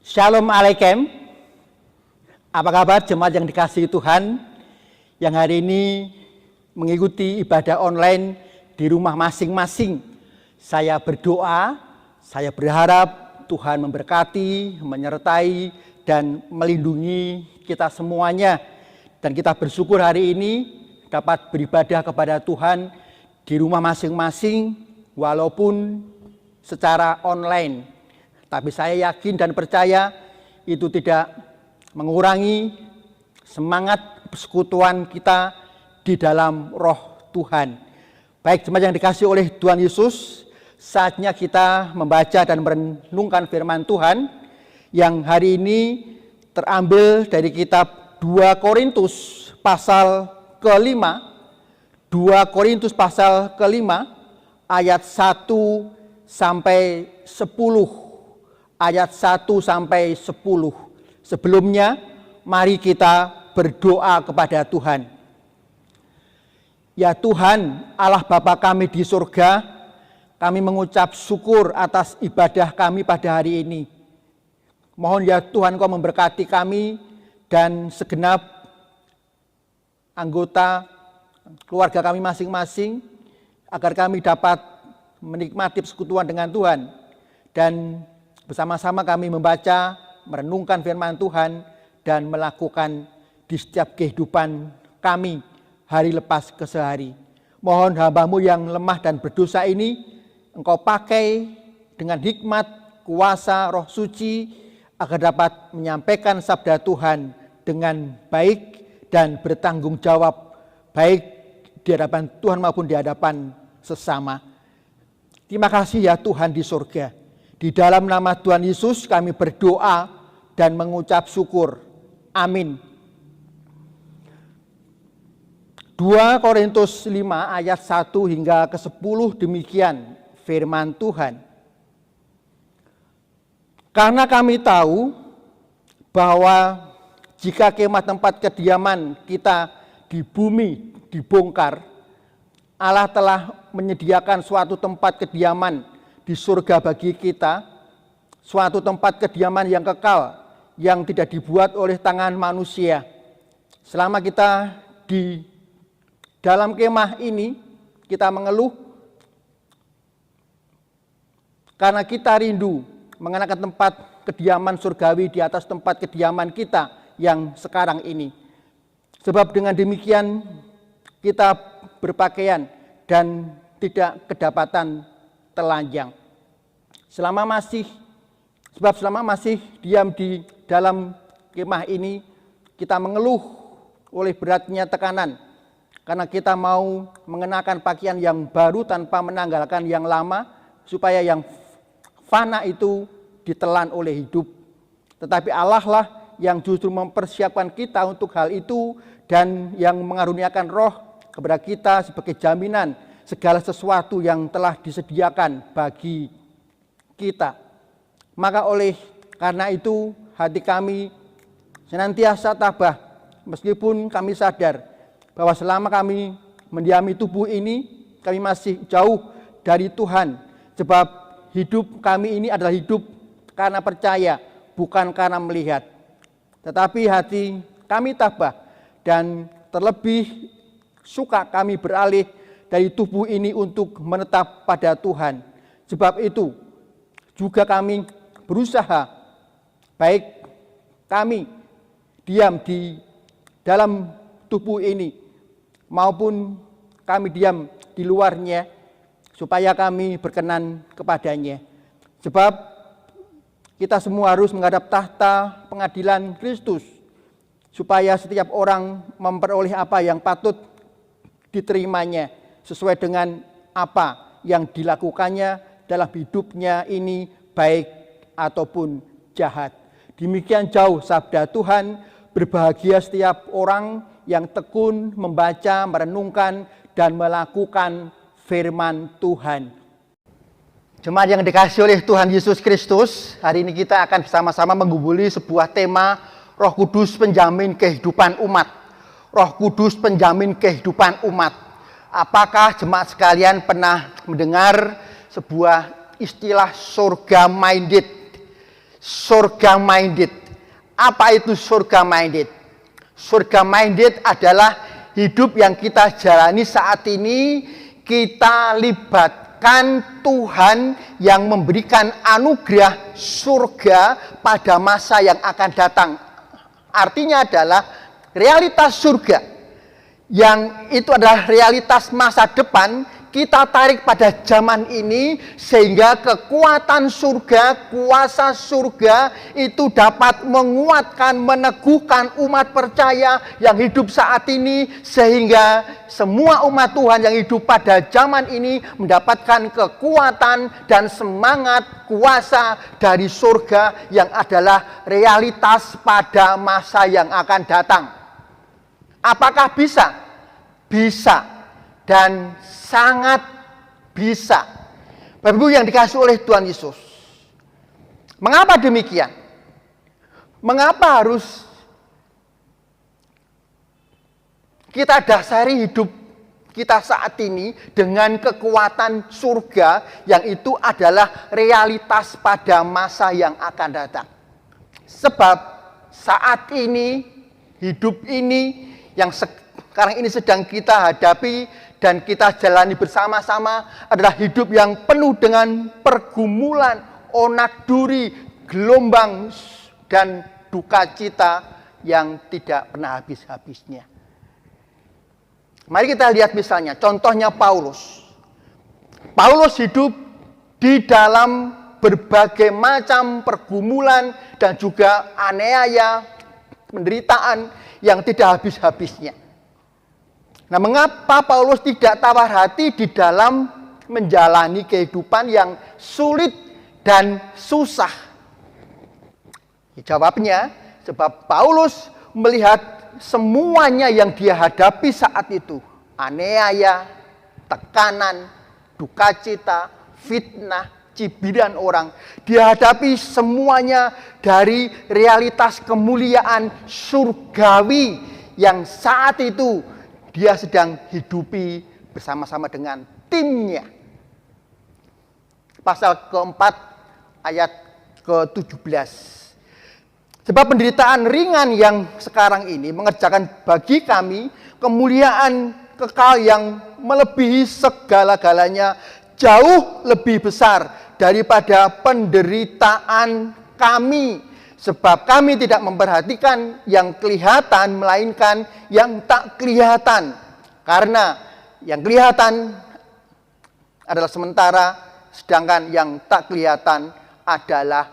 Shalom Alaikum. Apa kabar jemaat yang dikasihi Tuhan yang hari ini mengikuti ibadah online di rumah masing-masing. Saya berdoa, saya berharap Tuhan memberkati, menyertai, dan melindungi kita semuanya. Dan kita bersyukur hari ini dapat beribadah kepada Tuhan di rumah masing-masing walaupun secara online. Tapi saya yakin dan percaya itu tidak mengurangi semangat persekutuan kita di dalam roh Tuhan. Baik jemaat yang dikasihi oleh Tuhan Yesus, saatnya kita membaca dan merenungkan firman Tuhan yang hari ini terambil dari kitab 2 Korintus pasal ke-5, 2 Korintus pasal ke-5 ayat 1 sampai 10. Ayat 1 sampai 10. Sebelumnya, mari kita berdoa kepada Tuhan. Ya Tuhan, Allah Bapa kami di surga, kami mengucap syukur atas ibadah kami pada hari ini. Mohon ya Tuhan Kau memberkati kami dan segenap anggota keluarga kami masing-masing, agar kami dapat menikmati persekutuan dengan Tuhan. Dan bersama-sama kami membaca, merenungkan firman Tuhan, dan melakukan di setiap kehidupan kami hari lepas ke sehari. Mohon hamba-Mu yang lemah dan berdosa ini, Engkau pakai dengan hikmat, kuasa, roh suci, agar dapat menyampaikan sabda Tuhan dengan baik dan bertanggung jawab, baik di hadapan Tuhan maupun di hadapan sesama. Terima kasih ya Tuhan di surga. Di dalam nama Tuhan Yesus kami berdoa dan mengucap syukur. Amin. 2 Korintus 5 ayat 1 hingga ke-10 demikian firman Tuhan. Karena kami tahu bahwa jika kemah tempat kediaman kita di bumi dibongkar, Allah telah menyediakan suatu tempat kediaman di surga bagi kita, suatu tempat kediaman yang kekal, yang tidak dibuat oleh tangan manusia. Selama kita di dalam kemah ini, kita mengeluh karena kita rindu mengenakan tempat kediaman surgawi di atas tempat kediaman kita yang sekarang ini. Sebab dengan demikian kita berpakaian dan tidak kedapatan telanjang. Selama masih diam di dalam kemah ini, kita mengeluh oleh beratnya tekanan, karena kita mau mengenakan pakaian yang baru tanpa menanggalkan yang lama, supaya yang fana itu ditelan oleh hidup. Tetapi Allah lah yang justru mempersiapkan kita untuk hal itu, dan yang mengaruniakan roh kepada kita sebagai jaminan segala sesuatu yang telah disediakan bagi kita. Maka oleh karena itu hati kami senantiasa tabah, meskipun kami sadar bahwa selama kami mendiami tubuh ini, kami masih jauh dari Tuhan. Sebab hidup kami ini adalah hidup karena percaya, bukan karena melihat. Tetapi hati kami tabah, dan terlebih suka kami beralih dari tubuh ini untuk menetap pada Tuhan. Sebab itu juga kami berusaha, baik kami diam di dalam tubuh ini maupun kami diam di luarnya, supaya kami berkenan kepadanya. Sebab kita semua harus menghadap tahta pengadilan Kristus, supaya setiap orang memperoleh apa yang patut diterimanya sesuai dengan apa yang dilakukannya dalam hidupnya ini, baik ataupun jahat. Demikian jauh sabda Tuhan. Berbahagia setiap orang yang tekun membaca, merenungkan, dan melakukan firman Tuhan. Jemaat yang dikasihi oleh Tuhan Yesus Kristus, hari ini kita akan bersama-sama menggubuli sebuah tema, Roh Kudus penjamin kehidupan umat. Roh Kudus penjamin kehidupan umat. Apakah jemaat sekalian pernah mendengar sebuah istilah surga minded? surga minded. Apa itu surga minded? Surga minded adalah hidup yang kita jalani saat ini, kita libatkan Tuhan yang memberikan anugerah surga pada masa yang akan datang. Artinya adalah realitas surga yang itu adalah realitas masa depan, kita tarik pada zaman ini sehingga kekuatan surga, kuasa surga itu dapat menguatkan, meneguhkan umat percaya yang hidup saat ini, sehingga semua umat Tuhan yang hidup pada zaman ini mendapatkan kekuatan dan semangat kuasa dari surga yang adalah realitas pada masa yang akan datang. Apakah bisa? Bisa. Dan sangat bisa. Bapak Ibu yang dikasihi oleh Tuhan Yesus. Mengapa demikian? Mengapa harus kita dasari hidup kita saat ini dengan kekuatan surga yang itu adalah realitas pada masa yang akan datang? Sebab saat ini, hidup ini yang sekarang ini sedang kita hadapi dan kita jalani bersama-sama adalah hidup yang penuh dengan pergumulan, onak duri, gelombang, dan duka cita yang tidak pernah habis-habisnya. Mari kita lihat misalnya, contohnya Paulus. Paulus hidup di dalam berbagai macam pergumulan dan juga aniaya, penderitaan yang tidak habis-habisnya. Nah, mengapa Paulus tidak tawar hati di dalam menjalani kehidupan yang sulit dan susah? Jawabnya, sebab Paulus melihat semuanya yang dia hadapi saat itu, aniaya, tekanan, duka cita, fitnah, cibiran orang, dia hadapi semuanya dari realitas kemuliaan surgawi yang saat itu dia sedang hidupi bersama-sama dengan timnya. Pasal keempat ayat ke-17. Sebab penderitaan ringan yang sekarang ini mengerjakan bagi kami kemuliaan kekal yang melebihi segala-galanya, jauh lebih besar daripada penderitaan kami. Sebab kami tidak memperhatikan yang kelihatan, melainkan yang tak kelihatan. Karena yang kelihatan adalah sementara, sedangkan yang tak kelihatan adalah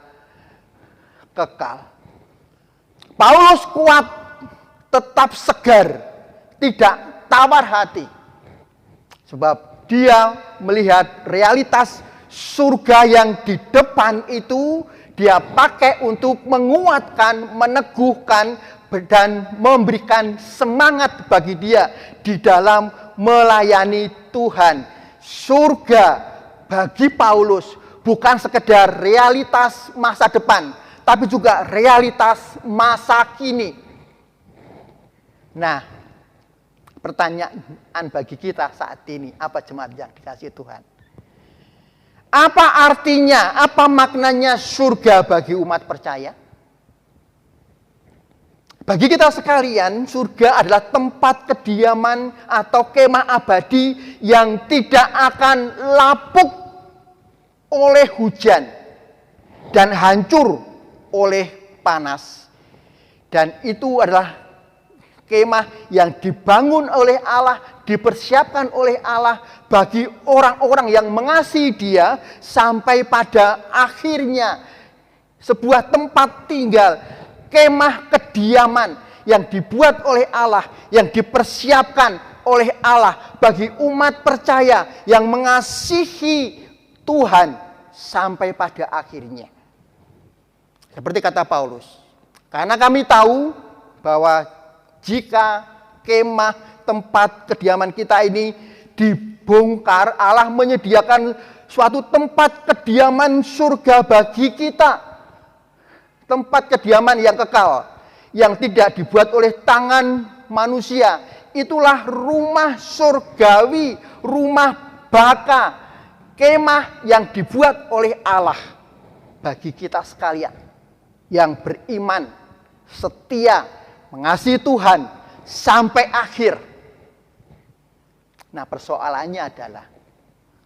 kekal. Paulus kuat, tetap segar, tidak tawar hati. Sebab dia melihat realitas surga yang di depan itu, dia pakai untuk menguatkan, meneguhkan, dan memberikan semangat bagi dia di dalam melayani Tuhan. Surga bagi Paulus bukan sekedar realitas masa depan, tapi juga realitas masa kini. Nah, pertanyaan bagi kita saat ini, apa jemaat yang dikasihi Tuhan? Apa artinya, apa maknanya surga bagi umat percaya? Bagi kita sekalian, surga adalah tempat kediaman atau kemah abadi yang tidak akan lapuk oleh hujan dan hancur oleh panas. Dan itu adalah kemah yang dibangun oleh Allah, dipersiapkan oleh Allah bagi orang-orang yang mengasihi Dia sampai pada akhirnya sebuah tempat tinggal, kemah kediaman yang dibuat oleh Allah, yang dipersiapkan oleh Allah bagi umat percaya yang mengasihi Tuhan sampai pada akhirnya. Seperti kata Paulus, karena kami tahu bahwa jika kemah tempat kediaman kita ini dibongkar, Allah menyediakan suatu tempat kediaman surga bagi kita. Tempat kediaman yang kekal, yang tidak dibuat oleh tangan manusia. Itulah rumah surgawi, rumah baka, kemah yang dibuat oleh Allah bagi kita sekalian. yang beriman, setia, mengasihi Tuhan sampai akhir. Nah, persoalannya adalah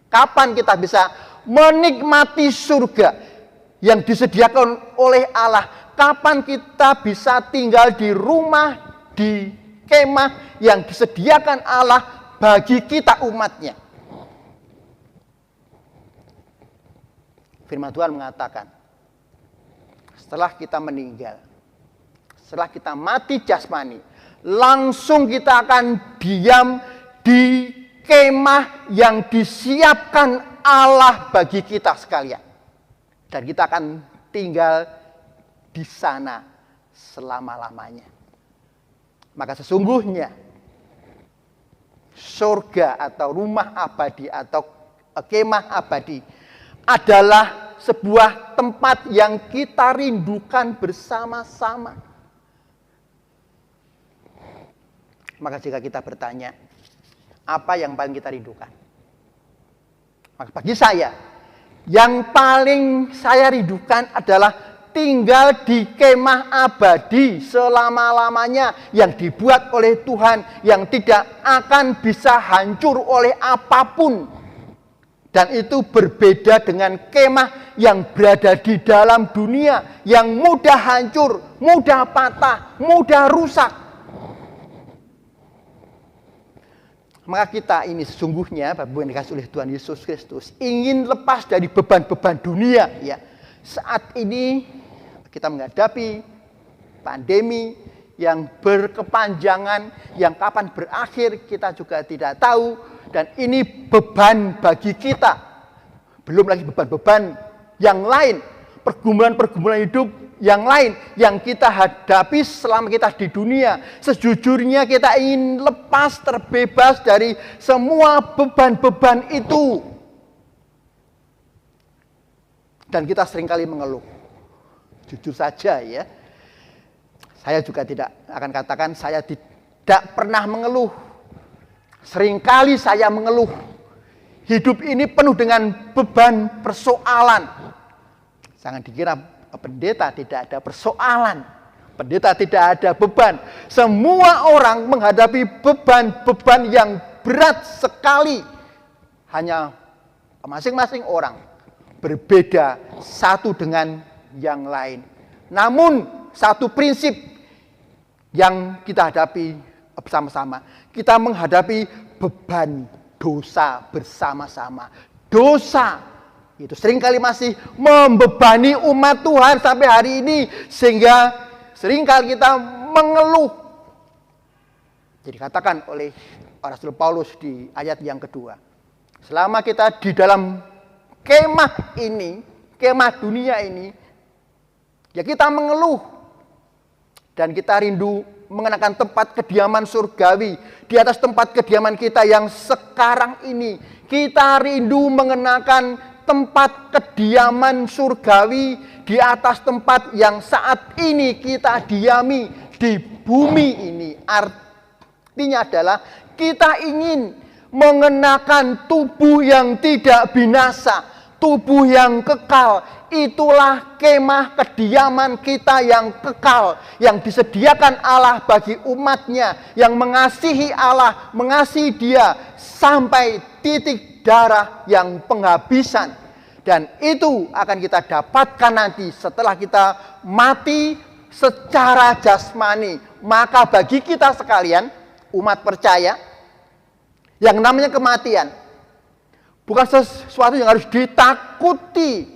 kapan kita bisa menikmati surga yang disediakan oleh Allah? Kapan kita bisa tinggal di rumah, di kemah yang disediakan Allah bagi kita umatnya? Firman Tuhan mengatakan, setelah kita meninggal, setelah kita mati jasmani, langsung kita akan diam di kemah yang disiapkan Allah bagi kita sekalian. Dan kita akan tinggal di sana selama-lamanya. Maka sesungguhnya surga atau rumah abadi atau kemah abadi adalah sebuah tempat yang kita rindukan bersama-sama. Maka jika kita bertanya, apa yang paling kita rindukan? Maka bagi saya, yang paling saya rindukan adalah tinggal di kemah abadi selama-lamanya yang dibuat oleh Tuhan, yang tidak akan bisa hancur oleh apapun. Dan itu berbeda dengan kemah yang berada di dalam dunia, yang mudah hancur, mudah patah, mudah rusak. Maka kita ini sesungguhnya, Bapak Ibu yang dikasihi oleh Tuhan Yesus Kristus, ingin lepas dari beban-beban dunia. Ya, saat ini kita menghadapi pandemi yang berkepanjangan, yang kapan berakhir kita juga tidak tahu. Dan ini beban bagi kita. Belum lagi beban-beban yang lain, pergumulan-pergumulan hidup yang lain yang kita hadapi selama kita di dunia. Sejujurnya kita ingin lepas, terbebas dari semua beban-beban itu. Dan kita seringkali mengeluh. Jujur saja ya, saya juga tidak akan katakan saya tidak pernah mengeluh. Seringkali saya mengeluh. Hidup ini penuh dengan beban persoalan. Jangan dikira pendeta tidak ada persoalan. Pendeta tidak ada beban. Semua orang menghadapi beban-beban yang berat sekali. Hanya masing-masing orang berbeda satu dengan yang lain. Namun satu prinsip yang kita hadapi bersama-sama. Kita menghadapi beban dosa bersama-sama. Dosa itu seringkali masih membebani umat Tuhan sampai hari ini, sehingga seringkali kita mengeluh. Jadi katakan oleh Rasul Paulus di ayat yang kedua, selama kita di dalam kemah ini, kemah dunia ini, ya kita mengeluh dan kita rindu mengenakan tempat kediaman surgawi di atas tempat kediaman kita yang sekarang ini. Kita rindu mengenakan tempat kediaman surgawi di atas tempat yang saat ini kita diami di bumi ini. Artinya adalah kita ingin mengenakan tubuh yang tidak binasa, tubuh yang kekal. Itulah kemah kediaman kita yang kekal, yang disediakan Allah bagi umatnya, yang mengasihi Allah, mengasihi Dia sampai titik darah yang penghabisan. Dan itu akan kita dapatkan nanti setelah kita mati secara jasmani. Maka bagi kita sekalian, umat percaya, yang namanya kematian bukan sesuatu yang harus ditakuti,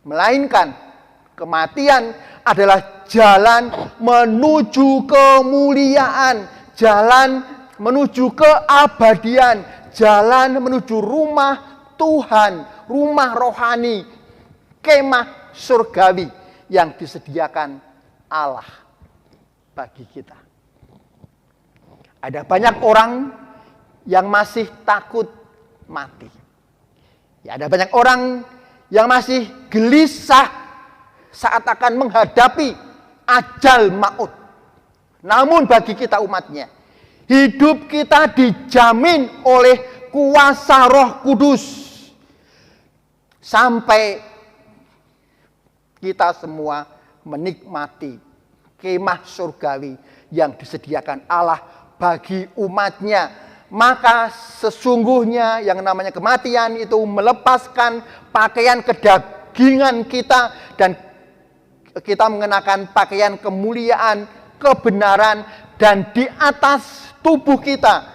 melainkan kematian adalah jalan menuju kemuliaan, jalan menuju keabadian, jalan menuju rumah Tuhan, rumah rohani, kemah surgawi yang disediakan Allah bagi kita. Ada banyak orang yang masih takut mati. Ya, ada banyak orang yang masih gelisah saat akan menghadapi ajal maut. Namun bagi kita umatnya, hidup kita dijamin oleh kuasa Roh Kudus. Sampai kita semua menikmati kemah surgawi yang disediakan Allah bagi umatnya. Maka sesungguhnya yang namanya kematian itu melepaskan pakaian kedagingan kita dan kita mengenakan pakaian kemuliaan, kebenaran, dan di atas tubuh kita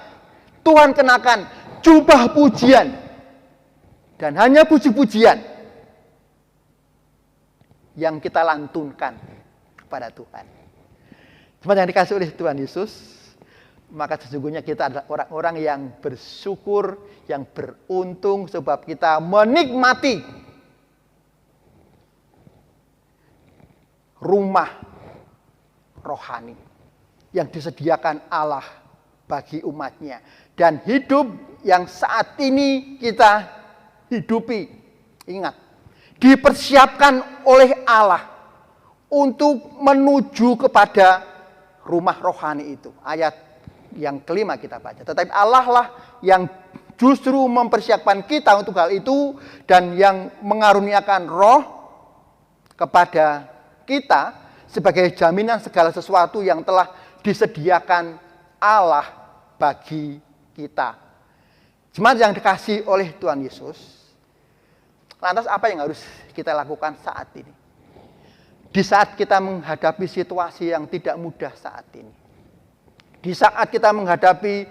Tuhan kenakan jubah pujian, dan hanya puji-pujian yang kita lantunkan kepada Tuhan. Seperti yang dikasih oleh Tuhan Yesus, maka sesungguhnya kita adalah orang-orang yang bersyukur, yang beruntung sebab kita menikmati rumah rohani yang disediakan Allah bagi umatnya. Dan hidup yang saat ini kita hidupi, ingat, dipersiapkan oleh Allah untuk menuju kepada rumah rohani itu. Ayat yang kelima kita baca. Tetapi Allah lah yang justru mempersiapkan kita untuk hal itu dan yang mengaruniakan roh kepada kita sebagai jaminan segala sesuatu yang telah disediakan Allah bagi kita. Jemaat yang dikasih oleh Tuhan Yesus, lantas apa yang harus kita lakukan saat ini? Di saat kita menghadapi situasi yang tidak mudah saat ini. Di saat kita menghadapi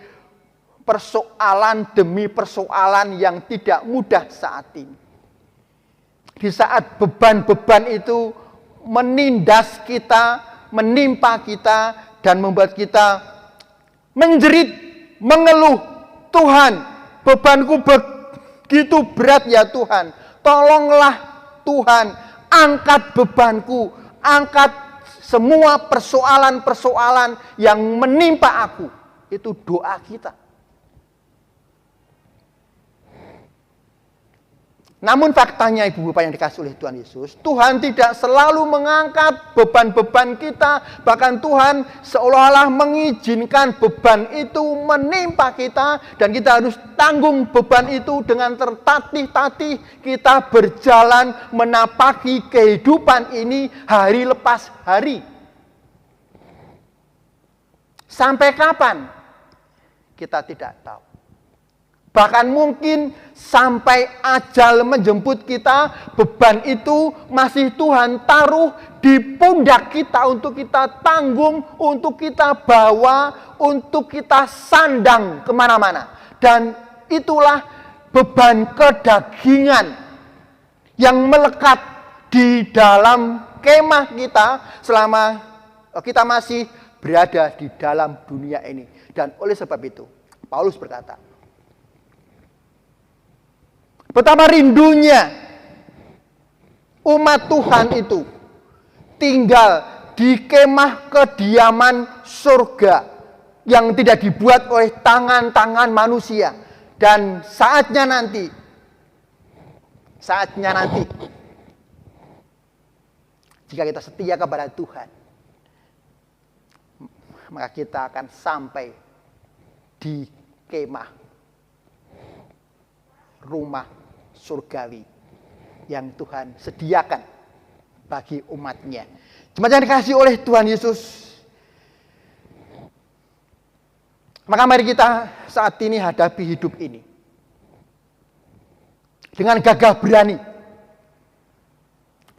persoalan demi persoalan yang tidak mudah saat ini. Di saat beban-beban itu menindas kita, menimpa kita, dan membuat kita menjerit, mengeluh, Tuhan, bebanku begitu berat ya Tuhan. Tolonglah Tuhan, angkat bebanku, angkat semua persoalan-persoalan yang menimpa aku. Itu doa kita. Namun faktanya Ibu Bapak yang dikasih oleh Tuhan Yesus, Tuhan tidak selalu mengangkat beban-beban kita. Bahkan Tuhan seolah-olah mengizinkan beban itu menimpa kita. Dan kita harus tanggung beban itu dengan tertatih-tatih. Kita berjalan menapaki kehidupan ini hari lepas hari. Sampai kapan? Kita tidak tahu. Bahkan mungkin sampai ajal menjemput kita, beban itu masih Tuhan taruh di pundak kita untuk kita tanggung, untuk kita bawa, untuk kita sandang kemana-mana. Dan itulah beban kedagingan yang melekat di dalam kemah kita selama kita masih berada di dalam dunia ini. Dan oleh sebab itu, Paulus berkata, betapa rindunya umat Tuhan itu tinggal di kemah kediaman surga yang tidak dibuat oleh tangan-tangan manusia. Dan saatnya nanti, jika kita setia kepada Tuhan, maka kita akan sampai di kemah rumah surgawi yang Tuhan sediakan bagi umatnya. Jemaat yang dikasihi oleh Tuhan Yesus, maka mari kita saat ini hadapi hidup ini dengan gagah berani,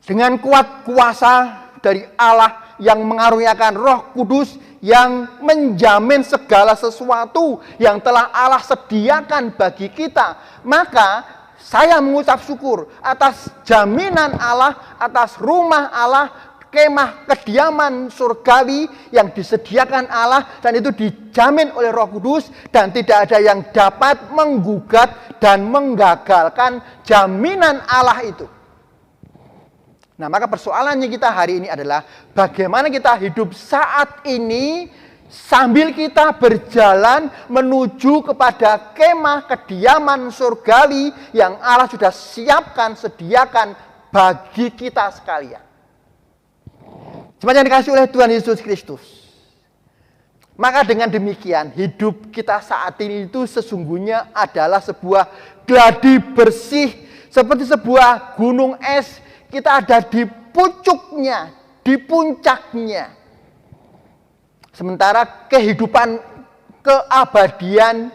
dengan kuat kuasa dari Allah yang mengaruniakan Roh Kudus yang menjamin segala sesuatu yang telah Allah sediakan bagi kita. Maka saya mengucap syukur atas jaminan Allah, atas rumah Allah, kemah kediaman surgawi yang disediakan Allah, dan itu dijamin oleh Roh Kudus, dan tidak ada yang dapat menggugat dan menggagalkan jaminan Allah itu. Nah, maka persoalannya kita hari ini adalah bagaimana kita hidup saat ini sambil kita berjalan menuju kepada kemah kediaman surgawi yang Allah sudah siapkan, sediakan bagi kita sekalian. Seperti yang dikasih oleh Tuhan Yesus Kristus. Maka dengan demikian hidup kita saat ini itu sesungguhnya adalah sebuah gladi bersih seperti sebuah gunung es. Kita ada di pucuknya, di puncaknya. Sementara kehidupan keabadian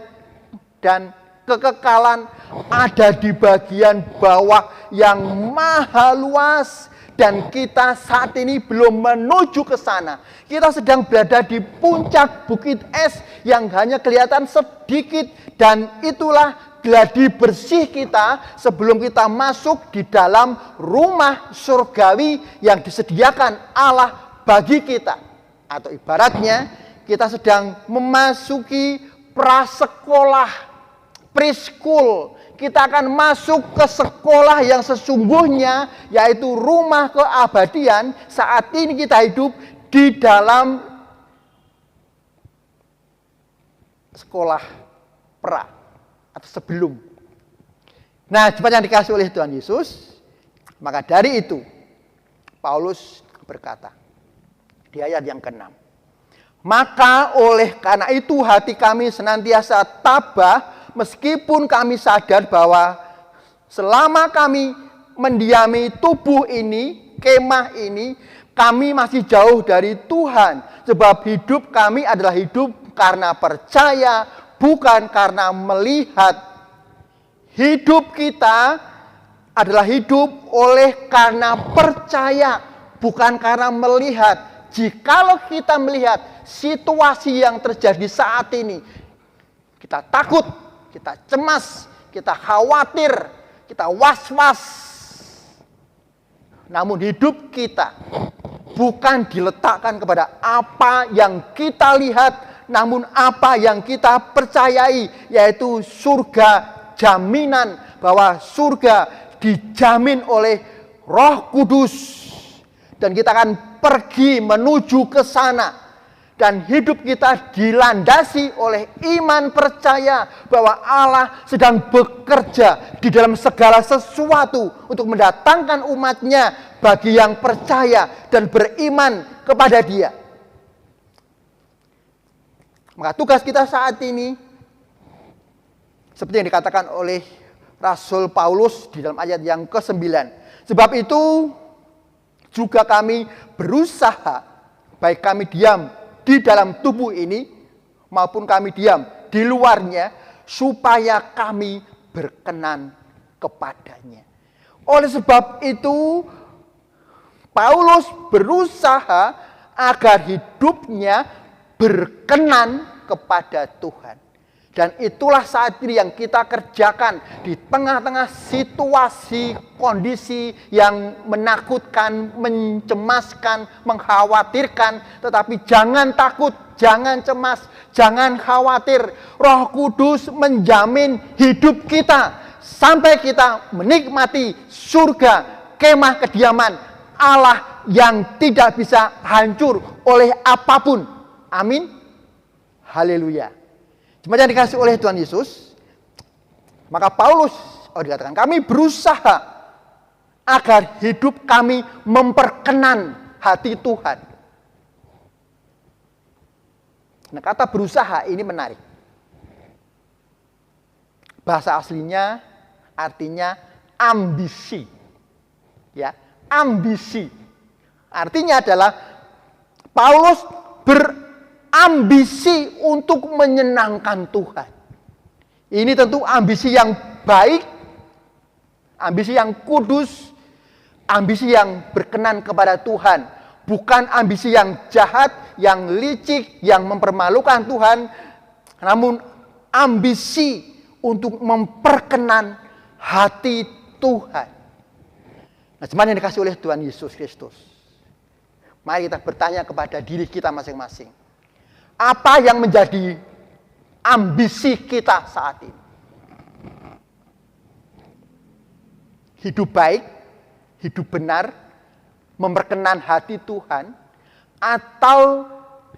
dan kekekalan ada di bagian bawah yang maha luas. Dan kita saat ini belum menuju ke sana. Kita sedang berada di puncak bukit es yang hanya kelihatan sedikit. Dan itulah gladi bersih kita sebelum kita masuk di dalam rumah surgawi yang disediakan Allah bagi kita. Atau ibaratnya kita sedang memasuki prasekolah, preschool. Kita akan masuk ke sekolah yang sesungguhnya, yaitu rumah keabadian. Saat ini kita hidup di dalam sekolah pra atau sebelum. Nah, jemaat yang dikasih oleh Tuhan Yesus, maka dari itu Paulus berkata di ayat yang ke-6, maka oleh karena itu hati kami senantiasa tabah, meskipun kami sadar bahwa selama kami mendiami tubuh ini, kemah ini, kami masih jauh dari Tuhan. Sebab hidup kami adalah hidup karena percaya, bukan karena melihat. Hidup kita adalah hidup oleh karena percaya, bukan karena melihat. Jikalau kita melihat situasi yang terjadi saat ini, kita takut, kita cemas, kita khawatir, kita was-was. Namun hidup kita bukan diletakkan kepada apa yang kita lihat, namun apa yang kita percayai, yaitu surga, jaminan bahwa surga dijamin oleh Roh Kudus. Dan kita akan pergi menuju ke sana. Dan hidup kita dilandasi oleh iman percaya bahwa Allah sedang bekerja di dalam segala sesuatu untuk mendatangkan umatnya bagi yang percaya dan beriman kepada Dia. Maka tugas kita saat ini, seperti yang dikatakan oleh Rasul Paulus di dalam ayat yang ke-9. Sebab itu juga kami berusaha, baik kami diam di dalam tubuh ini maupun kami diam di luarnya, supaya kami berkenan kepadanya. Oleh sebab itu Paulus berusaha agar hidupnya berkenan kepada Tuhan. Dan itulah saat ini yang kita kerjakan di tengah-tengah situasi, kondisi yang menakutkan, mencemaskan, mengkhawatirkan. Tetapi jangan takut, jangan cemas, jangan khawatir. Roh Kudus menjamin hidup kita sampai kita menikmati surga, kemah kediaman Allah yang tidak bisa hancur oleh apapun. Amin. Haleluya. Jemaat yang dikasih oleh Tuhan Yesus, maka Paulus dikatakan kami berusaha agar hidup kami memperkenan hati Tuhan. Nah, kata berusaha ini menarik. Bahasa aslinya artinya ambisi. Ya, ambisi. Artinya adalah Paulus ambisi untuk menyenangkan Tuhan. Ini tentu ambisi yang baik, ambisi yang kudus, ambisi yang berkenan kepada Tuhan. Bukan ambisi yang jahat, yang licik, yang mempermalukan Tuhan. Namun ambisi untuk memperkenan hati Tuhan. Nah, cuman yang dikasih oleh Tuhan Yesus Kristus. Mari kita bertanya kepada diri kita masing-masing. Apa yang menjadi ambisi kita saat ini? Hidup baik, hidup benar, memperkenan hati Tuhan, atau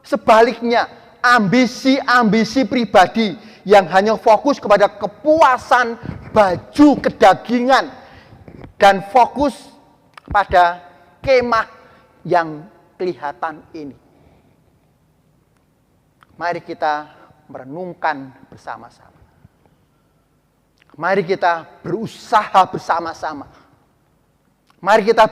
sebaliknya ambisi-ambisi pribadi yang hanya fokus kepada kepuasan baju kedagingan dan fokus pada kemah yang kelihatan ini. Mari kita merenungkan bersama-sama. Mari kita berusaha bersama-sama. Mari kita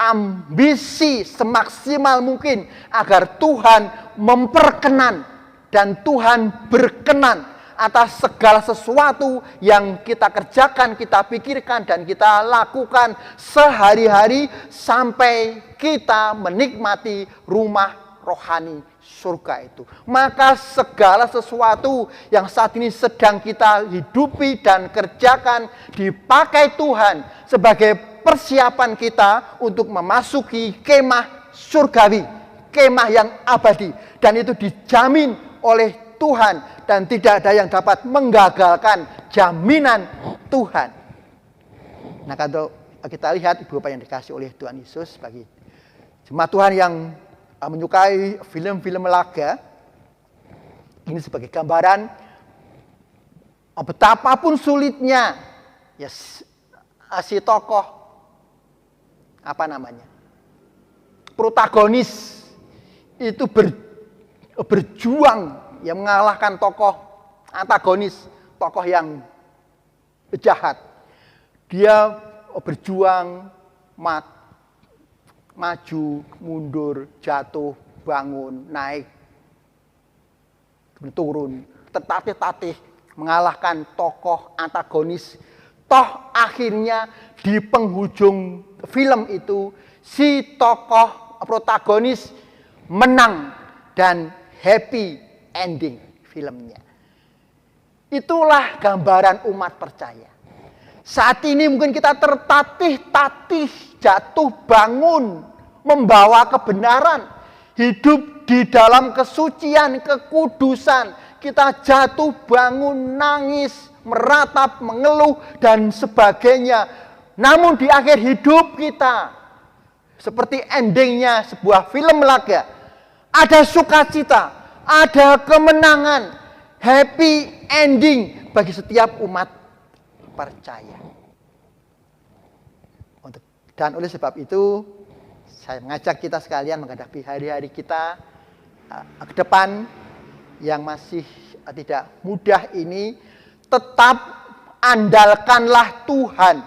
berambisi semaksimal mungkin agar Tuhan memperkenan dan Tuhan berkenan atas segala sesuatu yang kita kerjakan, kita pikirkan, dan kita lakukan sehari-hari sampai kita menikmati rumah rohani surga itu. Maka segala sesuatu yang saat ini sedang kita hidupi dan kerjakan dipakai Tuhan sebagai persiapan kita untuk memasuki kemah surgawi, kemah yang abadi, dan itu dijamin oleh Tuhan dan tidak ada yang dapat menggagalkan jaminan Tuhan. Nah, kalau kita lihat Ibu Bapak yang dikasih oleh Tuhan Yesus, bagi jemaat Tuhan yang menyukai film-film laga, ini sebagai gambaran betapapun sulitnya ya si tokoh protagonis itu berjuang yang mengalahkan tokoh antagonis, tokoh yang jahat. Dia berjuang, maju, mundur, jatuh, bangun, naik, turun, tertatih-tatih mengalahkan tokoh antagonis. Toh akhirnya di penghujung film itu si tokoh protagonis menang dan happy ending filmnya. Itulah gambaran umat percaya. Saat ini mungkin kita tertatih-tatih, jatuh bangun, membawa kebenaran, hidup di dalam kesucian, kekudusan. Kita jatuh bangun, nangis, meratap, mengeluh, dan sebagainya. Namun di akhir hidup kita, seperti endingnya sebuah film laga, ada sukacita, ada kemenangan, happy ending bagi setiap umat percaya. Dan oleh sebab itu, saya mengajak kita sekalian menghadapi hari-hari kita ke depan yang masih tidak mudah ini, tetap andalkanlah Tuhan.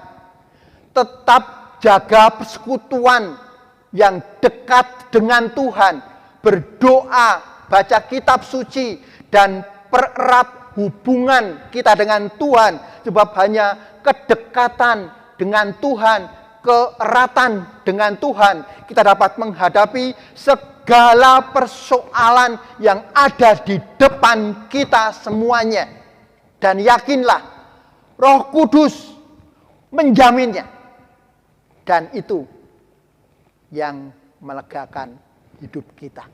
Tetap jaga persekutuan yang dekat dengan Tuhan. Berdoa, baca kitab suci, dan pererat hubungan kita dengan Tuhan. Sebab hanya kedekatan dengan Tuhan, keeratan dengan Tuhan, kita dapat menghadapi segala persoalan yang ada di depan kita semuanya. Dan yakinlah, Roh Kudus menjaminnya. Dan itu yang melegakan hidup kita.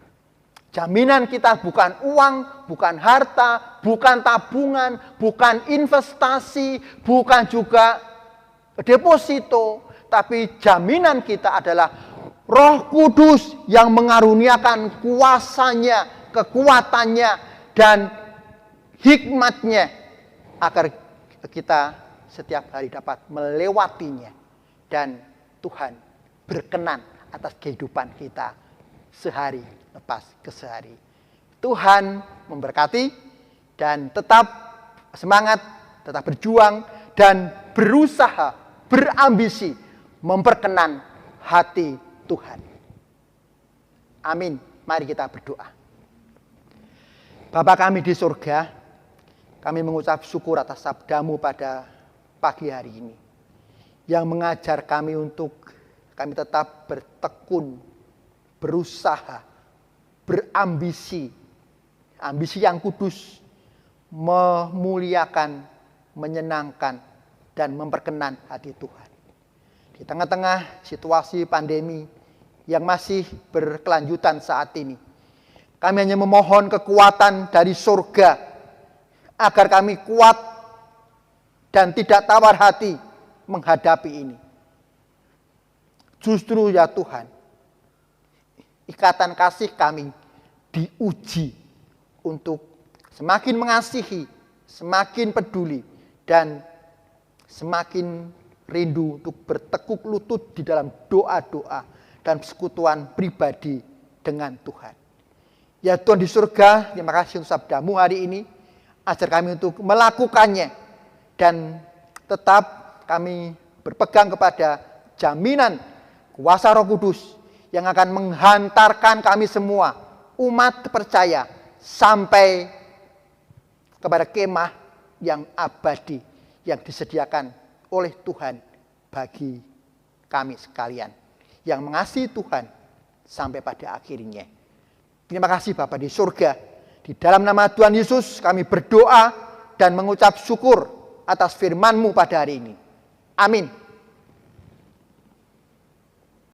Jaminan kita bukan uang, bukan harta, bukan tabungan, bukan investasi, bukan juga deposito, tapi jaminan kita adalah Roh Kudus yang mengaruniakan kuasanya, kekuatannya, dan hikmatnya agar kita setiap hari dapat melewatinya, dan Tuhan berkenan atas kehidupan kita sehari lepas ke sehari. Tuhan memberkati, dan tetap semangat, tetap berjuang, dan berusaha, berambisi memperkenan hati Tuhan. Amin. Mari kita berdoa. Bapa kami di surga, kami mengucap syukur atas sabda-Mu pada pagi hari ini, yang mengajar kami untuk kami tetap bertekun, berusaha, berambisi, ambisi yang kudus, memuliakan, menyenangkan, dan memperkenan hati Tuhan. Di tengah-tengah situasi pandemi yang masih berkelanjutan saat ini, kami hanya memohon kekuatan dari surga agar kami kuat dan tidak tawar hati menghadapi ini. Justru ya Tuhan, ikatan kasih kami diuji untuk semakin mengasihi, semakin peduli, dan semakin rindu untuk bertekuk lutut di dalam doa-doa dan persekutuan pribadi dengan Tuhan. Ya Tuhan di surga, terima kasih untuk sabda-Mu hari ini. Ajar kami untuk melakukannya, dan tetap kami berpegang kepada jaminan kuasa Roh Kudus yang akan menghantarkan kami semua, umat percaya, sampai kepada kemah yang abadi yang disediakan oleh Tuhan bagi kami sekalian yang mengasihi Tuhan sampai pada akhirnya. Terima kasih Bapa di surga. Di dalam nama Tuhan Yesus kami berdoa dan mengucap syukur atas firman-Mu pada hari ini. Amin.